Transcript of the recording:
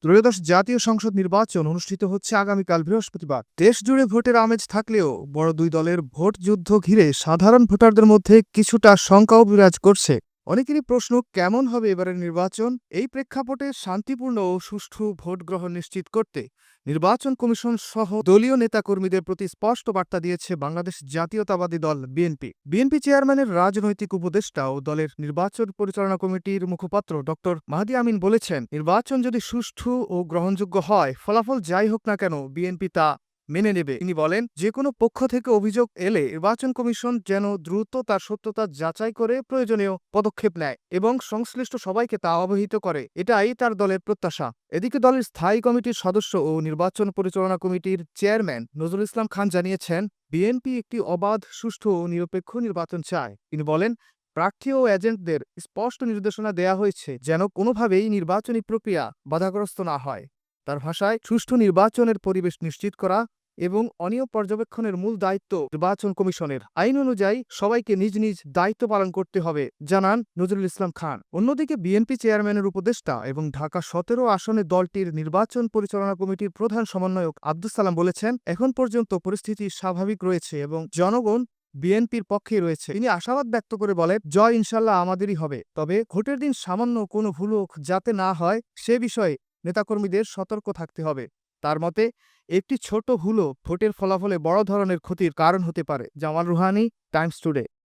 ত্রয়োদশ জাতীয় সংসদ নির্বাচন অনুষ্ঠিত হচ্ছে আগামীকাল বৃহস্পতিবার। দেশ জুড়ে ভোটের আমেজ থাকলেও বড় দুই দলের ভোট যুদ্ধ ঘিরে সাধারণ ভোটারদের মধ্যে কিছুটা শঙ্কাও বিরাজ করছে। অনেকেরই প্রশ্ন, কেমন হবে এবারের নির্বাচন? এই প্রেক্ষাপটে শান্তিপূর্ণ ও সুষ্ঠু ভোট গ্রহণ নিশ্চিত করতে নির্বাচন কমিশন সহ দলীয় নেতাকর্মীদের প্রতি স্পষ্ট বার্তা দিয়েছে বাংলাদেশ জাতীয়তাবাদী দল বিএনপি। বিএনপি চেয়ারম্যানের রাজনৈতিক উপদেষ্টা ও দলের নির্বাচন পরিচালনা কমিটির মুখপাত্র ডক্টর মাহদি আমিন বলেছেন, নির্বাচন যদি সুষ্ঠু ও গ্রহণযোগ্য হয়, ফলাফল যাই হোক না কেন বিএনপি তা মেনে নেবে। তিনি বলেন, যে কোনো পক্ষ থেকে অভিযোগ এলে নির্বাচন কমিশন যেন দ্রুত তার সত্যতা যাচাই করে প্রয়োজনীয় পদক্ষেপ নেয় এবং সংশ্লিষ্ট সবাইকে তা অবহিত করে, এটাই তার দলের প্রত্যাশা। এদিকে দলের স্থায়ী কমিটির সদস্য ও নির্বাচন পরিচালনা কমিটির চেয়ারম্যান নজরুল ইসলাম খান জানিয়েছেন, বিএনপি একটি অবাধ, সুষ্ঠু ও নিরপেক্ষ নির্বাচন চায়। তিনি বলেন, প্রার্থী ও এজেন্টদের স্পষ্ট নির্দেশনা দেয়া হয়েছে যেন কোনোভাবেই নির্বাচনী প্রক্রিয়া বাধাগ্রস্ত না হয়। তার ভাষায়, সুষ্ঠু নির্বাচনের পরিবেশ নিশ্চিত করা এবং অনিয়ম পর্যবেক্ষণের মূল দায়িত্ব নির্বাচন কমিশনের। আইন অনুযায়ী সবাইকে নিজ নিজ দায়িত্ব পালন করতে হবে, জানান নজরুল ইসলাম খান। অন্যদিকে বিএনপি চেয়ারম্যানের উপদেষ্টা এবং ঢাকা ১৭ আসনে দলটির নির্বাচন পরিচালনা কমিটির প্রধান সমন্বয়ক আব্দুস সালাম বলেছেন, এখন পর্যন্ত পরিস্থিতি স্বাভাবিক রয়েছে এবং জনগণ বিএনপির পক্ষেই রয়েছে। তিনি আশাবাদ ব্যক্ত করে বলেন, জয় ইনশাল্লাহ আমাদেরই হবে, তবে ভোটের দিন সামান্য কোনো ভুলও যাতে না হয় সে বিষয়ে নেতাকর্মীদের সতর্ক থাকতে হবে। তার মতে, একটি ছোট ভুলও ভোটের ফলাফলে বড় ধরনের ক্ষতির কারণ হতে পারে। Jamal Ruhani, Times today.